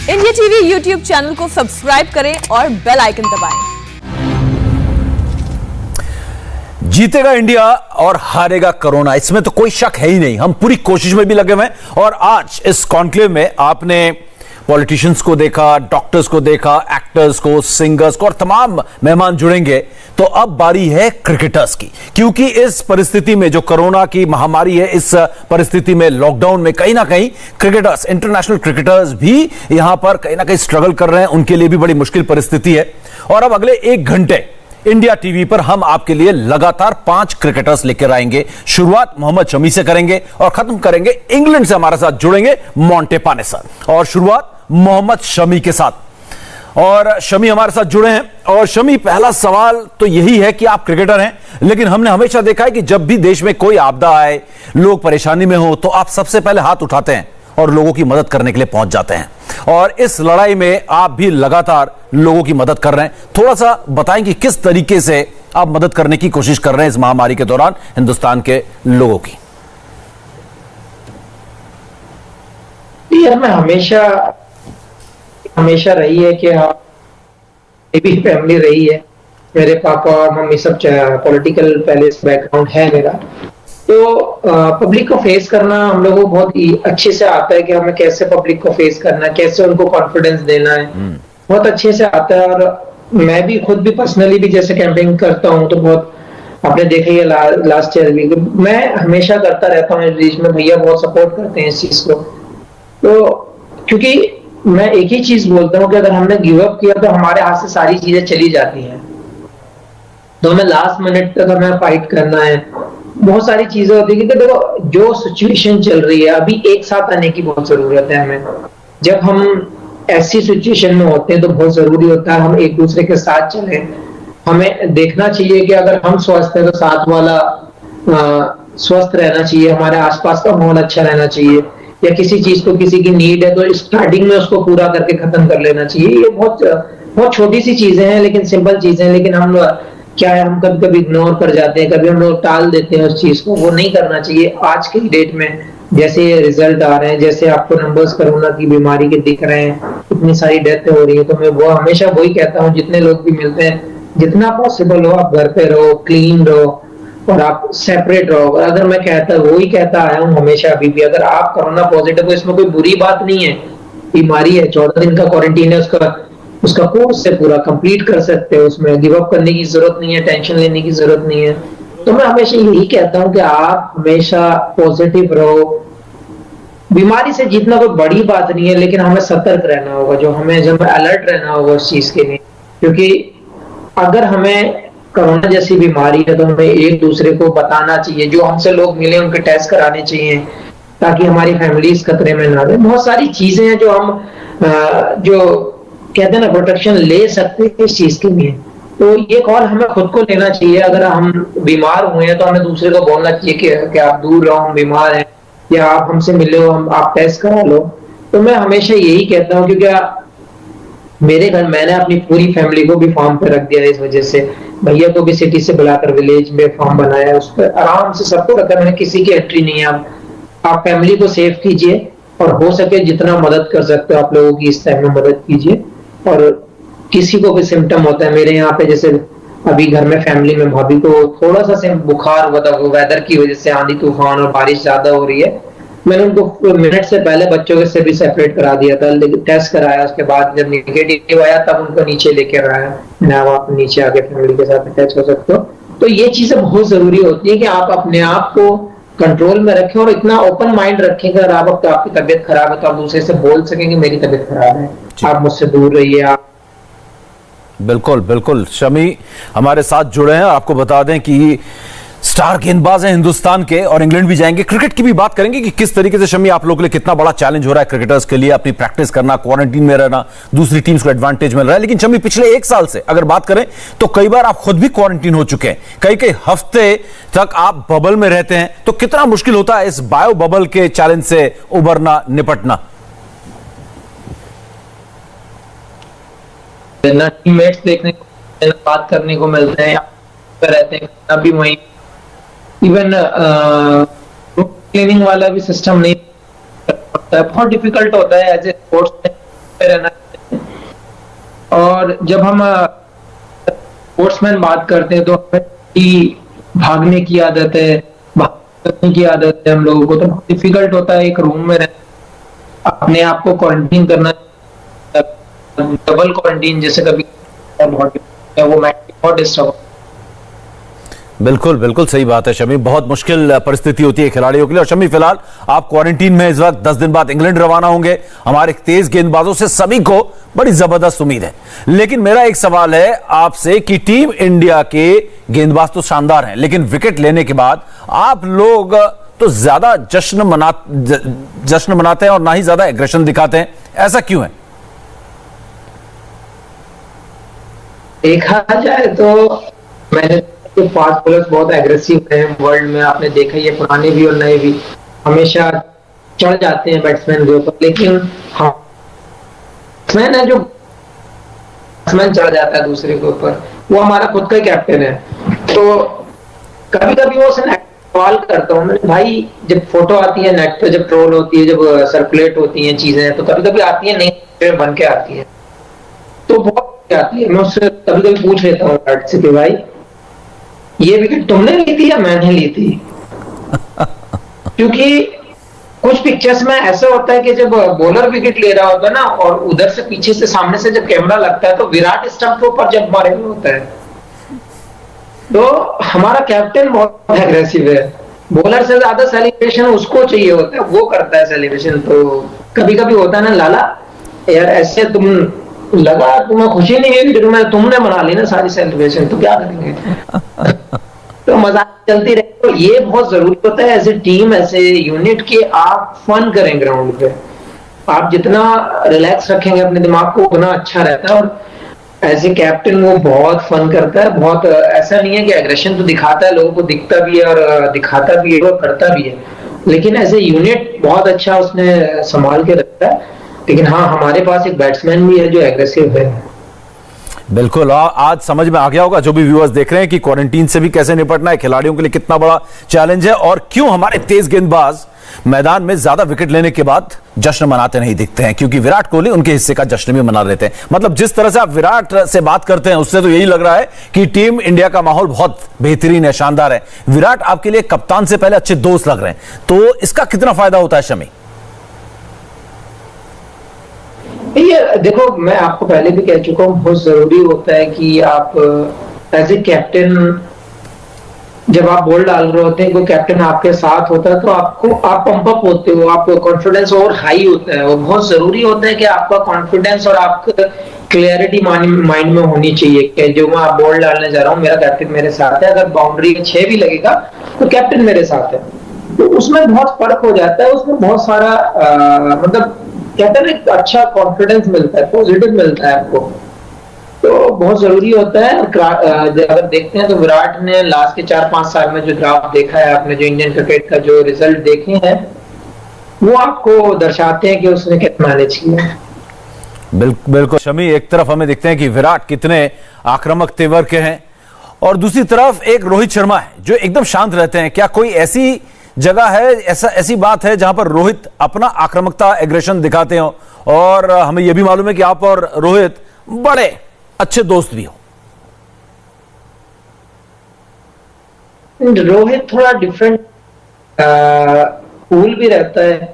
India TV YouTube channel को subscribe करें और बेल आइकन दबाएं। जीतेगा इंडिया और हारेगा कोरोना, इसमें तो कोई शक है ही नहीं। हम पूरी कोशिश में भी लगे हुए हैं और आज इस कॉन्क्लेव में आपने पॉलिटिशियंस को देखा, डॉक्टर्स को देखा, एक्टर्स को, सिंगर्स को और तमाम मेहमान जुड़ेंगे। तो अब बारी है क्रिकेटर्स की, क्योंकि इस परिस्थिति में जो कोरोना की महामारी है, इस परिस्थिति में लॉकडाउन में कहीं ना कहीं क्रिकेटर्स, इंटरनेशनल क्रिकेटर्स भी यहां पर कहीं ना कहीं स्ट्रगल कर रहे हैं। उनके लिए भी बड़ी मुश्किल परिस्थिति है। और अब अगले 1 घंटे इंडिया टीवी पर हम आपके लिए लगातार 5 क्रिकेटर्स लेकर आएंगे। शुरुआत मोहम्मद शमी से करेंगे और खत्म करेंगे, इंग्लैंड से हमारे साथ जुड़ेंगे मोंटेपाने सर। और शुरुआत मोहम्मद शमी के साथ, और शमी हमारे साथ जुड़े हैं। और शमी, पहला सवाल तो यही है कि आप क्रिकेटर हैं, लेकिन हमने हमेशा देखा है कि जब भी देश में कोई आपदा आए, लोग परेशानी में हो, तो आप सबसे पहले हाथ उठाते हैं और लोगों की मदद करने के लिए पहुंच जाते हैं। और इस लड़ाई में आप भी लगातार लोगों की मदद कर रहे हैं। थोड़ा सा बताएं कि किस तरीके से आप मदद करने की कोशिश कर रहे हैं इस महामारी के दौरान हिंदुस्तान के लोगों की। यार, मैं हमेशा रही है कि आप मेरी फैमिली रही है, मेरे पापा और मम्मी सब पॉलिटिकल पहले बैकग्राउंड है मेरा, तो पब्लिक को फेस करना हम लोगों को बहुत अच्छे से आता है कि हमें कैसे पब्लिक को फेस करना है, कैसे उनको कॉन्फिडेंस देना है, बहुत अच्छे से आता है। और मैं भी खुद भी पर्सनली भी जैसे कैंपेनिंग करता हूँ, तो बहुत आपने देखा ही लास्ट ईयर भी मैं हमेशा करता रहता हूँ इस बीच में। भैया बहुत सपोर्ट करते हैं इस चीज को, तो क्योंकि मैं एक ही चीज बोलता हूँ कि अगर हमने गिव अप किया तो हमारे हाथ से सारी चीजें चली जाती हैं, तो हमें लास्ट मिनट तक हमें फाइट करना है। बहुत सारी चीजें होती है, क्योंकि देखो जो सिचुएशन चल रही है अभी, एक साथ आने की बहुत जरूरत है हमें। जब हम ऐसी सिचुएशन में होते हैं तो बहुत जरूरी होता है हम एक दूसरे के साथ चलें। हमें देखना चाहिए कि अगर हम स्वस्थ हैं तो साथ वाला स्वस्थ रहना चाहिए, हमारे आसपास का माहौल अच्छा रहना चाहिए, या किसी चीज को, किसी की नीड है तो स्टार्टिंग में उसको पूरा करके खत्म कर लेना चाहिए। ये बहुत छोटी सी चीजें हैं, लेकिन सिंपल चीजें हैं, लेकिन हम क्या है, हम कभी कभी इग्नोर कर जाते हैं, कभी हम लोग टाल देते हैं उस चीज को। वो नहीं करना चाहिए। आज की डेट में जैसे रिजल्ट आ रहे हैं, जैसे आपको नंबर्स कोरोना की बीमारी के दिख रहे हैं, इतनी सारी डेथ हो रही है, तो मैं वो हमेशा वही कहता हूँ, जितने लोग भी मिलते हैं, जितना पॉसिबल हो आप घर पे रहो, क्लीन रहो और आप सेपरेट रहो। अगर मैं वही कहता आया हूँ हमेशा, अभी भी अगर आप कोरोना पॉजिटिव हो, इसमें कोई बुरी बात नहीं है, बीमारी है, 14 दिन का क्वारंटीन है, उसका कोर्स से पूरा कंप्लीट कर सकते हो, उसमें गिव अप करने की जरूरत नहीं है, टेंशन लेने की जरूरत नहीं है। तो मैं हमेशा यही कहता हूँ कि आप हमेशा पॉजिटिव रहो। बीमारी से जीतना कोई बड़ी बात नहीं है, लेकिन हमें सतर्क रहना होगा, जो हमें अलर्ट रहना होगा उस चीज के लिए। क्योंकि अगर हमें कोरोना जैसी बीमारी है तो हमें एक दूसरे को बताना चाहिए, जो हमसे लोग मिले उनके टेस्ट कराने चाहिए, ताकि हमारी फैमिलीज खतरे में ना रहे। बहुत सारी चीजें हैं जो हम जो कहते हैं ना, प्रोटेक्शन ले सकते हैं इस चीज के लिए। तो ये कॉल हमें खुद को लेना चाहिए। अगर हम बीमार हुए हैं तो हमें दूसरे को बोलना चाहिए कि आप दूर रहो, हम बीमार हैं, या आप हमसे मिले हो, आप टेस्ट करा लो। तो मैं हमेशा यही कहता हूँ, क्योंकि मेरे घर मैंने अपनी पूरी फैमिली को भी फॉर्म पे रख दिया है। इस वजह से भैया को भी सिटी से बुलाकर विलेज में फॉर्म बनाया है, उस पर आराम से सबको रखा है। मैंने किसी की एंट्री नहीं है। आप फैमिली को सेफ कीजिए और हो सके जितना मदद कर सकते हो आप लोगों की इस टाइम में मदद कीजिए। और किसी को भी सिम्टम होता है, मेरे यहाँ पे जैसे अभी घर में फैमिली में भाभी को थोड़ा सा बुखार हुआ था, वेदर की वजह से, आंधी तूफान और बारिश ज्यादा हो रही है, मैंने उनको मिनट से पहले बच्चों से भी सेपरेट करा दिया था, टेस्ट कराया। उसके बाद जब निगेटिव आया तब उनको नीचे लेकर आया। मैं आप नीचे आके फैमिली के साथ अटैच हो सकते हो। तो ये चीजें बहुत जरूरी होती है कि आप अपने आप को कंट्रोल में रखें और इतना ओपन माइंड रखें कि अगर आपकी तबीयत खराब है तो आप दूसरे से बोल सकें कि मेरी तबीयत खराब है, आप मुझसे दूर रहिए। आप बिल्कुल बिल्कुल शमी हमारे साथ जुड़े हैं। आपको बता दें कि स्टार गेंदबाज हैं हिंदुस्तान के और इंग्लैंड भी जाएंगे। क्रिकेट की भी बात करेंगे कि किस तरीके से शमी आप लोगों के लिए कितना बड़ा चैलेंज हो रहा है क्रिकेटर्स के लिए, अपनी प्रैक्टिस करना, क्वारंटीन में रहना, दूसरी टीम्स को एडवांटेज मिल रहा है। लेकिन शमी, पिछले 1 साल से अगर बात करें तो कई बार आप खुद भी क्वारंटीन हो चुके हैं, कई हफ्ते तक आप बबल में रहते हैं। तो कितना मुश्किल होता है इस बायो बबल के चैलेंज से उबरना, निपटना? टीममेट्स देखने को, बात करने को मिलते हैं, रहते हैं अभी वहीं। इवन क्लीनिंग वाला भी सिस्टम नहीं, बहुत डिफिकल्ट होता है एज ए स्पोर्ट्स पे रहना चाहते हैं। और जब हम स्पोर्ट्समैन बात करते हैं तो हमें भागने की आदत है, भागने की आदत है हम लोगों को, तो बहुत डिफिकल्ट होता है एक रूम में रहना, अपने आप को क्वारंटीन करना, डबल क्वारंटीन जैसे कभी वो बहुत डिस्टर्ब। बिल्कुल बिल्कुल सही बात है शमी, बहुत मुश्किल परिस्थिति होती है खिलाड़ियों के लिए। और शमी, फिलहाल आप क्वारंटीन में इस वक्त, 10 दिन बाद इंग्लैंड रवाना होंगे। हमारे तेज गेंदबाजों से सभी को बड़ी जबरदस्त उम्मीद है, लेकिन मेरा एक सवाल है आपसे कि टीम इंडिया के गेंदबाज तो शानदार हैं, लेकिन विकेट लेने के बाद आप लोग तो ज्यादा जश्न मनाते हैं और ना ही ज्यादा एग्रेशन दिखाते हैं, ऐसा क्यों है? देखा जाए तो मैंने तो फास्ट बॉलर्स बहुत एग्रेसिव हैं वर्ल्ड में, आपने देखा ही है, पुराने भी और नए भी हमेशा चढ़ जाते हैं बैट्समैन के ऊपर। लेकिन हाँ, बैट्समैन है जो बैट्समैन चढ़ जाता है दूसरे के ऊपर, वो हमारा खुद का कैप्टन है। तो कभी कभी वो सवाल करता हूँ मैं, भाई जब फोटो आती है नेट पे, जब ट्रोल होती है, जब सर्कुलेट होती है चीजें, तो कभी कभी आती है नहीं बन के आती है, तो बहुत आती है। मैं उससे कभी कभी पूछ लेता हूँ बैट से कि भाई ये विकेट तुमने ली थी या मैंने ली थी? क्योंकि कुछ पिक्चर्स में ऐसा होता है कि जब बॉलर विकेट ले रहा होता है ना, और उधर से पीछे से सामने से जब कैमरा लगता है, तो विराट स्टंप के ऊपर जब मारे हुए होता है। तो हमारा कैप्टन बहुत एग्रेसिव है, बॉलर से ज्यादा सेलिब्रेशन उसको चाहिए होता है, वो करता है सेलिब्रेशन। तो कभी कभी होता है ना, लाला यार ऐसे तुम लगा तुम्हें खुशी नहीं है कि तुमने बना ली ना सारी सेलिब्रेशन, तो क्या करेंगे? तो मजाक चलती रहे। तो ये बहुत जरूरी होता है एज ए टीम, ऐसे यूनिट के आप फन करें ग्राउंड पे। आप जितना रिलैक्स रखेंगे अपने दिमाग को उतना अच्छा रहता है। और एज ए कैप्टन वो बहुत फन करता है, बहुत ऐसा नहीं है कि एग्रेशन तो दिखाता है, लोगों को दिखता भी है और दिखाता भी है और करता भी है, लेकिन एज ए यूनिट बहुत अच्छा उसने संभाल के रखता है। लेकिन हाँ, हमारे पास एक बैट्समैन भी है जो एग्रेसिव है। बिल्कुल, आज समझ में आ गया होगा जो भी व्यूअर्स देख रहे हैं कि क्वारंटीन से भी कैसे निपटना है, खिलाड़ियों के लिए कितना बड़ा चैलेंज है, और क्यों हमारे तेज गेंदबाज मैदान में ज्यादा विकेट लेने के बाद जश्न मनाते नहीं दिखते हैं, क्योंकि विराट कोहली उनके हिस्से का जश्न भी मना लेते हैं। मतलब जिस तरह से आप विराट से बात करते हैं उससे तो यही लग रहा है कि टीम इंडिया का माहौल बहुत बेहतरीन है, शानदार है। विराट आपके लिए कप्तान से पहले अच्छे दोस्त लग रहे हैं, तो इसका कितना फायदा होता है शमी? ये देखो, मैं आपको पहले भी कह चुका हूँ, बहुत जरूरी होता है कि आप एज ए कैप्टन, जब आप बॉल डाल रहे होते हैं, कोई कैप्टन आपके साथ होता है, तो आपको आप पंप अप होते हो, आपको कॉन्फिडेंस और हाई होता है। और बहुत जरूरी होता है कि आपका कॉन्फिडेंस और आपका क्लियरिटी माइंड में होनी चाहिए कि जो मैं आप बॉल डालने जा रहा हूँ, मेरा कैप्टन मेरे साथ है। अगर बाउंड्री 6 भी लगेगा तो कैप्टन मेरे साथ है, तो उसमें बहुत फर्क हो जाता है। उसमें बहुत सारा मतलब कहते हैं एक अच्छा कॉन्फिडेंस मिलता है, पॉजिटिव मिलता है आपको, तो बहुत जरूरी होता है। अगर देखते हैं तो विराट ने लास्ट के 4-5 साल में जो ग्राफ देखा है आपने, जो इंडियन क्रिकेट का जो रिजल्ट देखे हैं, वो आपको दर्शाते हैं कि उसने कितना मैनेज किया। बिल्कुल शमी, एक तरफ हमें दिखते हैं कि विराट कितने आक्रामक तेवर के हैं, और दूसरी तरफ एक रोहित शर्मा है जो एकदम शांत रहते हैं। क्या कोई ऐसी जगह है, ऐसी बात है जहां पर रोहित अपना आक्रामकता, एग्रेशन दिखाते हो? और हमें यह भी मालूम है कि आप और रोहित बड़े अच्छे दोस्त भी हो। रोहित थोड़ा डिफरेंट कूल भी रहता है,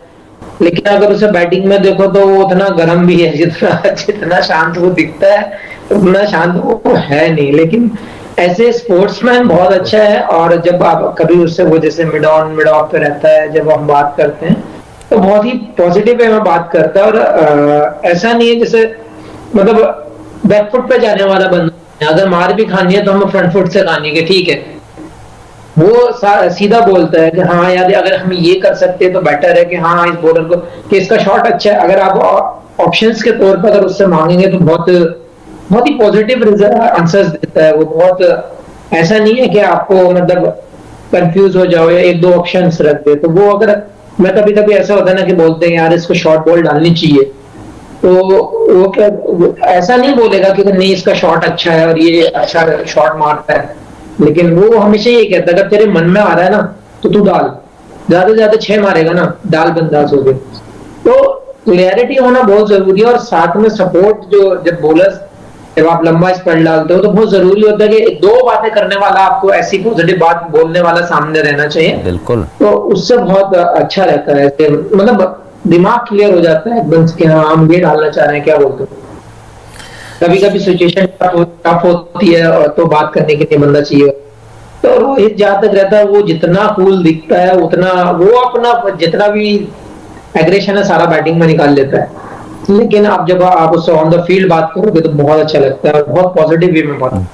लेकिन अगर उसे बैटिंग में देखो तो वो उतना गर्म भी है, जितना शांत वो दिखता है उतना शांत वो है नहीं। लेकिन ऐसे स्पोर्ट्समैन बहुत अच्छा है, और जब आप कभी उससे, वो जैसे मिड ऑफ पे रहता है, जब हम बात करते हैं तो बहुत ही पॉजिटिव वे में बात करता है। और ऐसा नहीं है जैसे मतलब बैकफुट पे जाने वाला बंदा, अगर मार भी खानी है तो हमें फ्रंट फुट से खानी है, ठीक है, वो सीधा बोलता है कि हाँ यार अगर हम ये कर सकते हैं तो बेटर है कि हाँ इस बॉलर को, कि इसका शॉट अच्छा है। अगर आप ऑप्शंस के तौर पर अगर उससे मांगेंगे तो बहुत ही पॉजिटिव आंसर्स देता है वो। बहुत ऐसा नहीं है कि आपको मतलब कंफ्यूज हो जाओ या 1-2 ऑप्शंस रख दे। तो वो अगर, मैं कभी कभी ऐसा होता है ना कि बोलते हैं यार इसको शॉर्ट बॉल डालनी चाहिए, तो वो क्या, ऐसा नहीं बोलेगा कि नहीं इसका शॉट अच्छा है और ये अच्छा शॉट मारता है, लेकिन वो हमेशा ये कहता है अगर तेरे मन में आ रहा है ना तो तू डाल, ज्यादा से ज्यादा 6 मारेगा ना, डाल बंदाज हो गए। तो क्लियरिटी होना बहुत जरूरी है, और साथ में सपोर्ट, जो जब बॉलर्स, जब आप लंबा स्पेल डालते हो तो बहुत जरूरी होता है कि दो बातें करने वाला, आपको ऐसी पॉजिटिव बात बोलने वाला सामने रहना चाहिए। बिल्कुल। तो उससे बहुत अच्छा रहता है, मतलब दिमाग क्लियर हो जाता है एकदम कि हाँ हम ये डालना चाह रहे हैं, क्या बोलते हो। कभी कभी सिचुएशन टफ होती है और तो बात करने के लिए बंदा चाहिए। तो रोहित जहां तक रहता है, वो जितना कूल दिखता है उतना वो अपना जितना भी एग्रेशन है सारा बैटिंग में निकाल लेता है, लेकिन आप जब आप उससे ऑन द फील्ड बात करोगे तो बहुत अच्छा लगता है और बहुत पॉजिटिव वे में बात।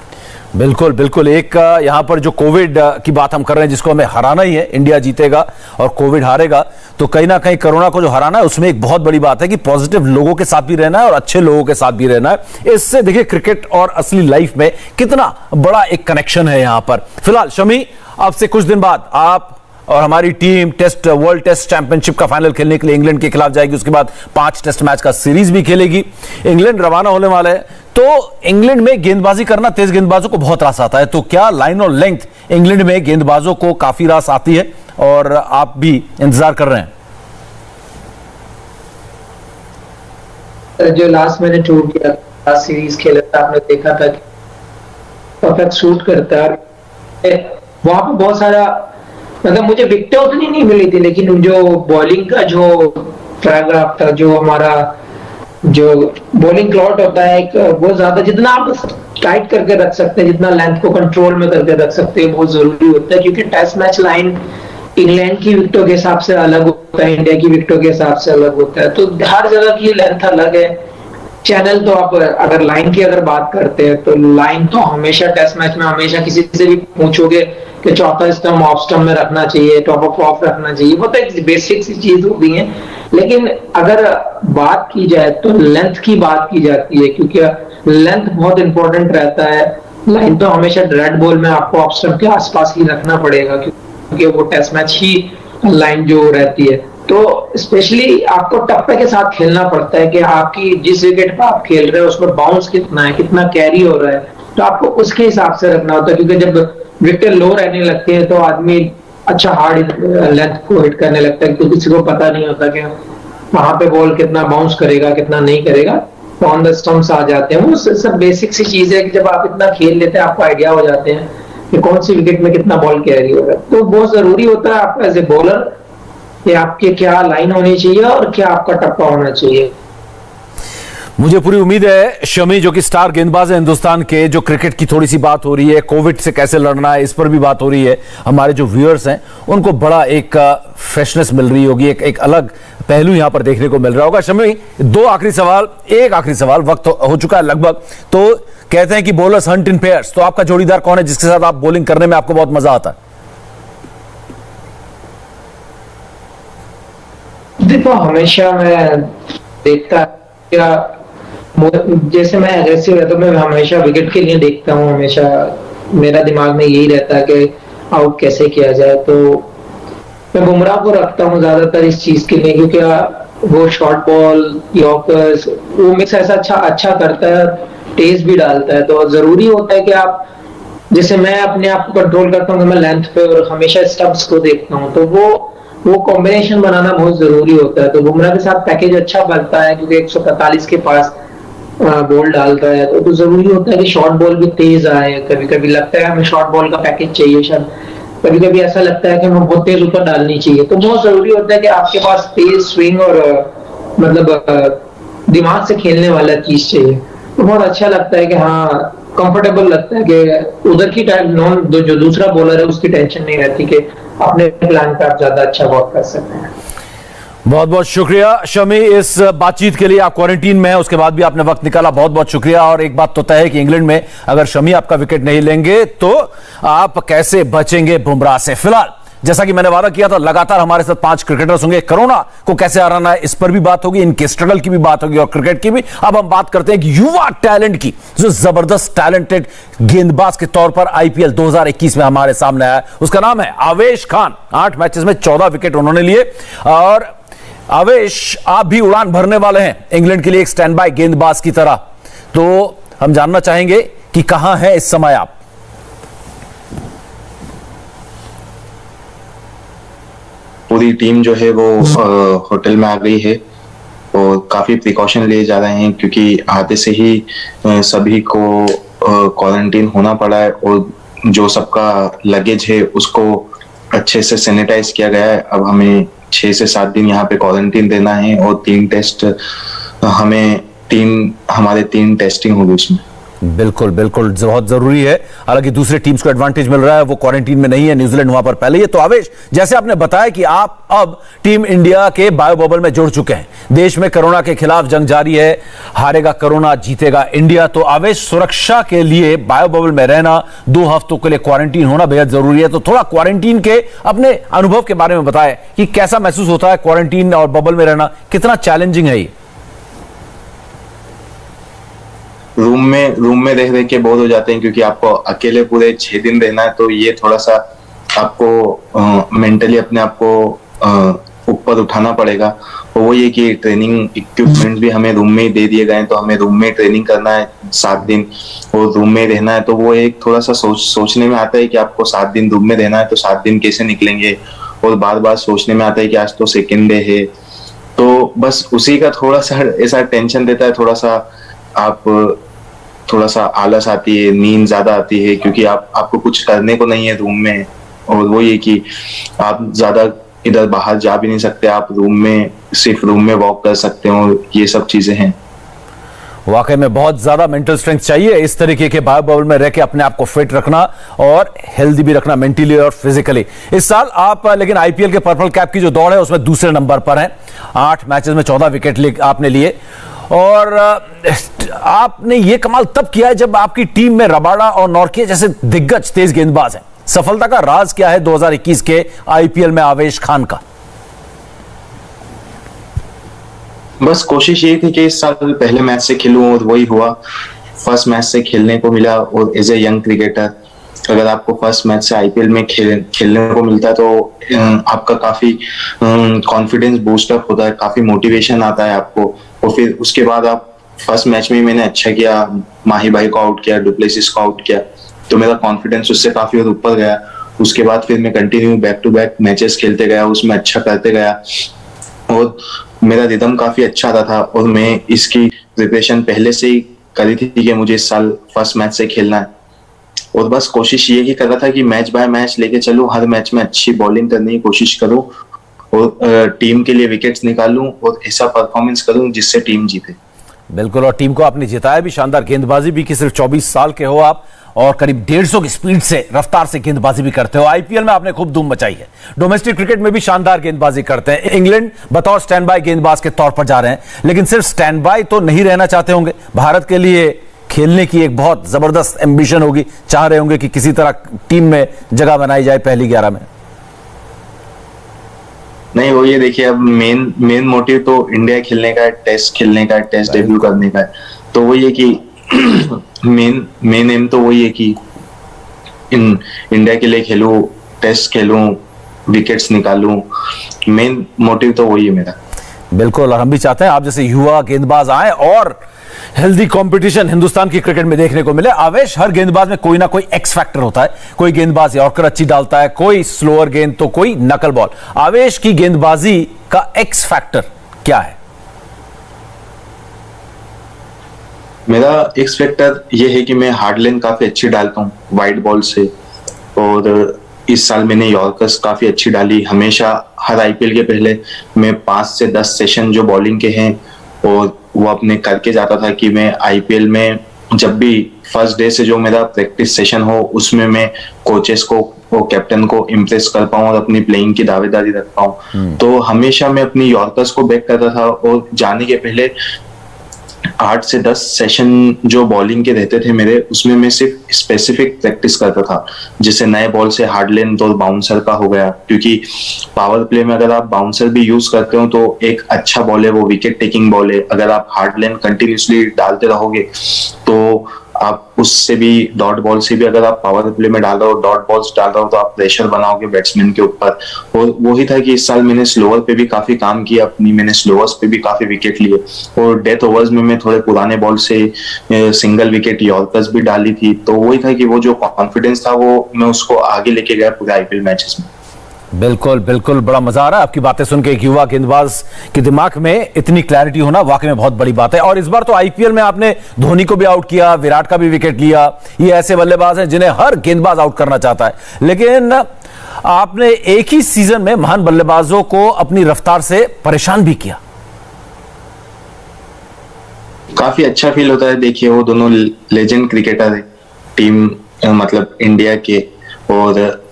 बिल्कुल बिल्कुल। एक यहां पर जो कोविड की बात हम कर रहे हैं, जिसको हमें हराना ही है, इंडिया जीतेगा और कोविड हारेगा, तो कहीं ना कहीं कोरोना को जो हराना है उसमें एक बहुत बड़ी बात है कि पॉजिटिव लोगों के साथ भी रहना है और अच्छे लोगों के साथ भी रहना है। इससे देखिए क्रिकेट और असली लाइफ में कितना बड़ा एक कनेक्शन है यहां पर। फिलहाल शमी, अब से कुछ दिन बाद आप और हमारी टीम वर्ल्ड टेस्ट चैंपियनशिप का फाइनल खेलने के लिए इंग्लैंड के खिलाफ जाएगी। उसके बाद 5 टेस्ट मैच का सीरीज भी खेलेगी। इंग्लैंड रवाना होने वाला है, तो इंग्लैंड में गेंदबाजी करना तेज गेंदबाजों को बहुत रास आता है, तो क्या लाइन और लेंथ इंग्लैंड में गेंदबाजों को काफी रास आती है और आप भी इंतजार कर रहे हैं? जो लास्ट मैंने टूर किया, लास्ट सीरीज खेला था, आपने देखा था कि परफेक्ट शूट करता है। वहां पे बहुत सारा, मतलब मुझे विकेटें उतनी नहीं मिली थी, लेकिन जो बॉलिंग का जो पैराग्राफ था, जो हमारा जो बॉलिंग क्लॉट होता है एक, वो ज्यादा जितना आप टाइट करके रख सकते हैं, जितना लेंथ को कंट्रोल में करके रख सकते हैं, बहुत जरूरी होता है। क्योंकि टेस्ट मैच लाइन इंग्लैंड की विकेटों के हिसाब से अलग होता है, इंडिया की विकेटों के हिसाब से अलग होता है, तो हर जगह की लेंथ अलग है। चैनल तो आप अगर लाइन की अगर बात करते हैं तो लाइन तो हमेशा टेस्ट मैच में, हमेशा किसी से भी पूछोगे कि चौथा स्टंप ऑफ स्टंप में रखना चाहिए, टॉप ऑफ ऑफ रखना चाहिए, वो तो एक बेसिक सी चीज हो गई है। लेकिन अगर बात की जाए तो लेंथ की बात की जाती है, क्योंकि लेंथ बहुत इंपॉर्टेंट रहता है। लाइन तो हमेशा रेड बॉल में आपको ऑफ स्टंप के आसपास ही रखना पड़ेगा, क्योंकि वो टेस्ट मैच ही लाइन जो रहती है। तो स्पेशली आपको टप्पे के साथ खेलना पड़ता है कि आपकी जिस विकेट पर आप खेल रहे हो उसमें बाउंस कितना है, कितना कैरी हो रहा है, तो आपको उसके हिसाब से रखना होता है। क्योंकि जब विकेट लो रहने लगते हैं तो आदमी अच्छा हार्ड लेंथ को हिट करने लगता है, क्योंकि किसी को पता नहीं होता कि वहां पे बॉल कितना बाउंस करेगा, कितना नहीं करेगा, तो ऑन द स्टंप्स आ जाते हैं। वो सब बेसिक सी चीज है कि जब आप इतना खेल लेते हैं आपको आइडिया हो जाते हैं कि कौन सी विकेट में कितना बॉल कैरी हो रहा है। तो बहुत जरूरी होता है आपका एज ए बॉलर कि आपके क्या लाइन होनी चाहिए और क्या आपका टप्पा होना चाहिए। मुझे पूरी उम्मीद है शमी, जो कि स्टार गेंदबाज है हिंदुस्तान के, जो क्रिकेट की थोड़ी सी बात हो रही है, कोविड से कैसे लड़ना है इस पर भी बात हो रही है, हमारे जो व्यूअर्स हैं उनको बड़ा एक फ्रेशनेस मिल रही होगी, एक अलग पहलू यहां पर देखने को मिल रहा होगा। शमी, एक आखिरी सवाल, वक्त हो चुका है लगभग, तो कहते हैं कि बॉलर्स हंट इन पेयर्स, तो आपका जोड़ीदार कौन है जिसके साथ आप बॉलिंग करने में आपको बहुत मजा आता है? देखो, हमेशा मैं देखता क्या, जैसे मैं एग्रेसिव रहता हूँ, मैं हमेशा विकेट के लिए देखता हूँ। हमेशा मेरा दिमाग में यही रहता है कि आउट कैसे किया जाए। तो मैं बुमराह को रखता हूँ ज्यादातर इस चीज के लिए, क्योंकि वो शॉर्ट बॉल, यॉर्कर्स, वो मिक्स ऐसा अच्छा करता है, तेज भी डालता है। तो जरूरी होता है कि आप, जैसे मैं अपने आप को कंट्रोल करता हूँ कि मैं लेंथ पे और हमेशा स्टंप्स को देखता हूँ, तो वो कॉम्बिनेशन बनाना बहुत जरूरी होता है। तो बुमराह के साथ पैकेज अच्छा बनता है, क्योंकि 145 के पास बॉल डालता है, तो जरूरी होता है कि शॉर्ट बॉल भी तेज आए। कभी कभी लगता है हमें शॉर्ट बॉल का पैकेज चाहिए, शायद कभी कभी ऐसा लगता है कि हमें बहुत तेज ऊपर डालनी चाहिए। तो बहुत जरूरी होता है कि आपके पास तेज स्विंग और मतलब दिमाग से खेलने वाला चीज चाहिए। तो बहुत अच्छा लगता है कि हाँ, कंफर्टेबल लगता है कि उधर की जो दूसरा बॉलर है उसकी टेंशन नहीं रहती कि अपने प्लान पे आप ज्यादा अच्छा वर्क कर सकते हैं। बहुत बहुत शुक्रिया शमी इस बातचीत के लिए। आप क्वारंटीन में हैं, उसके बाद भी आपने वक्त निकाला, बहुत बहुत शुक्रिया। और एक बात तो तय है कि इंग्लैंड में अगर शमी आपका विकेट नहीं लेंगे तो आप कैसे बचेंगे बुमराह से। फिलहाल जैसा कि मैंने वादा किया था, लगातार हमारे साथ 5 क्रिकेटर्स होंगे। कोरोना को कैसे हराना है इस पर भी बात होगी, इनके स्ट्रगल की भी बात होगी और क्रिकेट की भी। अब हम बात करते हैं कि युवा टैलेंट की, जो जबरदस्त टैलेंटेड गेंदबाज के तौर पर आईपीएल 2021 में हमारे सामने आया। उसका नाम है आवेश खान। 8 मैचेस में 14 विकेट उन्होंने लिए। और आवेश, आप भी उड़ान भरने वाले हैं इंग्लैंड के लिए एक स्टैंड बाय गेंदबाज की तरह, तो हम जानना चाहेंगे कि कहां है इस समय आप? पूरी टीम जो है वो होटल में आ गई है और काफी प्रिकॉशन लिए जा रहे हैं, क्योंकि आते से ही सभी को क्वारंटीन होना पड़ा है, और जो सबका लगेज है उसको अच्छे से सैनिटाइज किया गया है। अब हमें 6 से 7 दिन यहाँ पे क्वारंटीन देना है, और 3 टेस्ट हमारे 3 टेस्टिंग होगी उसमें। बिल्कुल बिल्कुल बहुत जरूरी है। हालांकि दूसरे टीम्स को एडवांटेज मिल रहा है, वो क्वारंटीन में नहीं है, न्यूजीलैंड वहां पर पहले ही है। तो आवेश, जैसे आपने बताया कि आप अब टीम इंडिया के बायो बबल में जुड़ चुके हैं, देश में कोरोना के खिलाफ जंग जारी है, हारेगा कोरोना जीतेगा इंडिया। तो आवेश, सुरक्षा के लिए बायो बबल में रहना, 2 हफ्तों के लिए क्वारंटीन होना बेहद जरूरी है। तो थोड़ा क्वारंटीन के अपने अनुभव के बारे में बताएं कि कैसा महसूस होता है क्वारंटीन और बबल में रहना, कितना चैलेंजिंग है ये? रूम में रह के बोर हो जाते हैं, क्योंकि आपको अकेले पूरे 6 दिन रहना है। तो ये थोड़ा सा आपको मेंटली अपने आप को ऊपर उठाना पड़ेगा। और वो ये कि ट्रेनिंग इक्विपमेंट भी हमें रूम में ही दे दिए गए हैं, तो हमें रूम में ट्रेनिंग करना है 7 दिन और रूम में रहना है। तो वो एक थोड़ा सा सोचने में आता है कि आपको 7 दिन रूम में रहना है, तो 7 दिन कैसे निकलेंगे। और बार बार सोचने में आता है कि आज तो सेकेंड डे है। तो बस उसी का थोड़ा सा ऐसा टेंशन देता है, थोड़ा सा आलस आती है, नींद ज्यादा आती है, क्योंकि आपको कुछ करने को नहीं है रूम में। और वो ये कि आप ज्यादा इधर बाहर जा भी नहीं सकते, आप सिर्फ रूम में वॉक कर सकते हो। ये सब चीजें हैं। वाकई में बहुत ज्यादा मेंटल स्ट्रेंथ चाहिए इस तरीके के बायो बबल में रह के अपने आप को फिट रखना और हेल्दी भी रखना, मेंटली और फिजिकली। इस साल आप लेकिन आईपीएल के पर्पल कैप की जो दौड़ है उसमें दूसरे नंबर पर हैं। 8 मैचेस में 14 विकेट आपने लिए, और आपने ये कमाल तब किया है जब आपकी टीम में रबाडा और नॉर्के जैसे दिग्गज तेज गेंदबाज हैं। सफलता का राज क्या है 2021 के आईपीएल में आवेश खान का? बस कोशिश ये थी कि इस साल पहले मैच से खेलूं, और वही हुआ। फर्स्ट मैच से खेलने को मिला, और एज ए यंग क्रिकेटर अगर आपको फर्स्ट मैच से आईपीएल में खेलने को मिलता है तो आपका काफी कॉन्फिडेंस बूस्ट अप होता है, काफी मोटिवेशन आता है आपको। और फिर उसके बाद आप फर्स्ट मैच में मैंने अच्छा किया, माही भाई को आउट किया, डुप्लेसिस को आउट किया, तो मेरा कॉन्फिडेंस उससे काफी और ऊपर गया। उसके बाद फिर मैं continue back to back matches खेलते गया, उसमें अच्छा करते गया, और मेरा रिदम काफी अच्छा आता था। और मैं इसकी प्रिपरेशन पहले से ही करी थी कि मुझे इस साल फर्स्ट मैच से खेलना है, और बस कोशिश ये ही कर रहा था कि मैच बाय मैच लेके चलूं, हर मैच में अच्छी बॉलिंग करने की कोशिश करूं, और टीम के लिए विकेट्स निकालूं, और ऐसा परफॉर्मेंस करूं जिससे टीम जीते। बिल्कुल, और टीम को आपने जिताया भी, शानदार गेंदबाजी भी की। सिर्फ 24 साल के हो आप, और करीब 150 की स्पीड से, रफ्तार से गेंदबाजी भी करते हो। आईपीएल में आपने खूब धूम मचाई है, डोमेस्टिक क्रिकेट में भी शानदार गेंदबाजी करते हैं। इंग्लैंड बतौर स्टैंड बाय गेंदबाज के तौर पर जा रहे हैं, लेकिन सिर्फ स्टैंड बाय तो नहीं रहना चाहते होंगे, भारत के लिए खेलने की एक बहुत जबरदस्त एम्बिशन होगी, चाह रहे होंगे कि किसी तरह टीम में जगह बनाई जाए पहली 11 में। नहीं, वो ये देखिए, अब मेन मोटिव तो इंडिया खेलने का है, टेस्ट खेलने का है, टेस्ट डेब्यू करने का है। तो वो ये कि मेन एम तो वही है कि इंडिया के लिए खेलूं, टेस्ट खेलूं, विकेट्स निकालूं। मेन मोटिव तो वही है मेरा। बिल्कुल, और हम भी चाहते हैं आप जैसे युवा गेंदबाज आए और हेल्दी कंपटीशन हिंदुस्तान की क्रिकेट में देखने को मिले। आवेश, हर गेंदबाज में कोई ना कोई एक्स फैक्टर होता है। कोई गेंदबाज यॉर्कर अच्छी डालता है, कोई स्लोअर गेंद, तो कोई नकल बॉल। आवेश की गेंदबाजी का एक्स फैक्टर क्या है? मेरा एक्स फैक्टर ये है कि मैं हार्ड लाइन काफी अच्छी डालता हूँ वाइड बॉल से, और इस साल मैंने यॉर्कर्स काफी अच्छी डाली। हमेशा हर आईपीएल के पहले मैं 5 से 10 सेशन जो बॉलिंग के हैं और वो अपने करके जाता था कि मैं आईपीएल में जब भी फर्स्ट डे से जो मेरा प्रैक्टिस सेशन हो उसमें मैं कोचेस को और कैप्टन को इम्प्रेस कर पाऊं और अपनी प्लेइंग की दावेदारी रख पाऊं। तो हमेशा मैं अपनी यॉर्कर्स को बैक करता था, और जाने के पहले 8 से 10 सेशन जो बॉलिंग के रहते थे मेरे, उसमें मैं सिर्फ स्पेसिफिक प्रैक्टिस करता था। जैसे नए बॉल से हार्ड लेंथ और बाउंसर का हो गया, क्योंकि पावर प्ले में अगर आप बाउंसर भी यूज करते हो तो एक अच्छा बॉल है, वो विकेट टेकिंग बॉल है। अगर आप हार्ड लेंथ कंटिन्यूसली डालते रहोगे तो आप उससे भी, डॉट बॉल से भी अगर आप पावर प्ले में डाल रहे हो, डॉट बॉल्स डाल रहे हो, तो आप प्रेशर बनाओगे बैट्समैन के ऊपर। और वही था कि इस साल मैंने स्लोअर पे भी काफी काम किया अपनी, मैंने स्लोअर्स पे भी काफी विकेट लिए, और डेथ ओवर्स में मैं थोड़े पुराने बॉल से सिंगल विकेट यॉर्कर्स भी डाली थी। तो वही था कि वो जो कॉन्फिडेंस था वो मैं उसको आगे लेके गया पूरे आईपीएल मैचेस में। बिल्कुल बिल्कुल, बड़ा मजा आ रहा है आपकी बातें सुन के। एक युवा गेंदबाज के दिमाग में इतनी क्लैरिटी होना वाकई में बहुत बड़ी बात है। और इस बार तो आईपीएल में आपने धोनी को भी आउट किया, विराट का भी विकेट लिया। ये ऐसे बल्लेबाज हैं जिन्हें हर गेंदबाज आउट करना चाहता है, लेकिन आपने एक ही सीजन में महान बल्लेबाजों को अपनी रफ्तार से परेशान भी किया। काफी अच्छा फील होता है। देखिए, वो दोनों लेजेंड क्रिकेटर है टीम, मतलब इंडिया के, और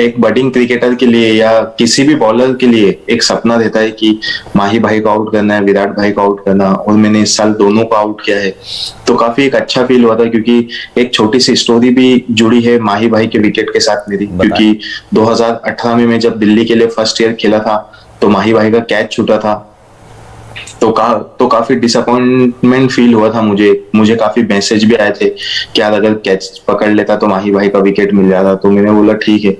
एक बडिंग क्रिकेटर के लिए या किसी भी बॉलर के लिए एक सपना रहता है कि माही भाई को आउट करना है, विराट भाई को आउट करना, और मैंने इस साल दोनों को आउट किया है। तो काफी एक अच्छा फील हुआ था, क्योंकि एक छोटी सी स्टोरी भी जुड़ी है माही भाई के विकेट के साथ मेरी। क्योंकि 2018 में मैं जब दिल्ली के लिए फर्स्ट ईयर खेला था तो माही भाई का कैच छूटा था, तो काफी डिसअपॉइंटमेंट फील हुआ था मुझे काफी मैसेज भी आए थे कि यार अगर कैच पकड़ लेता तो माही भाई का विकेट मिल जाता। तो मैंने बोला ठीक है।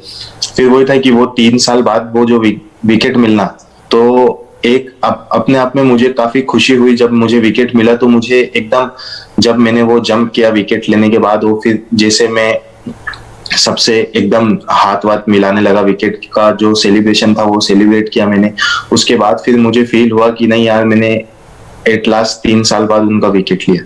फिर वही था कि वो 3 साल बाद वो जो विकेट मिलना, तो एक अपने आप में मुझे काफी खुशी हुई जब मुझे विकेट मिला। तो मुझे एकदम, जब मैंने वो जंप किया विकेट लेने के बाद, वो फिर जैसे मैं सबसे एकदम हाथ वाथ मिलाने लगा, विकेट का जो सेलिब्रेशन था वो सेलिब्रेट किया मैंने। उसके बाद फिर मुझे फील हुआ कि नहीं यार, मैंने एट लास्ट 3 साल बाद उनका विकेट लिया।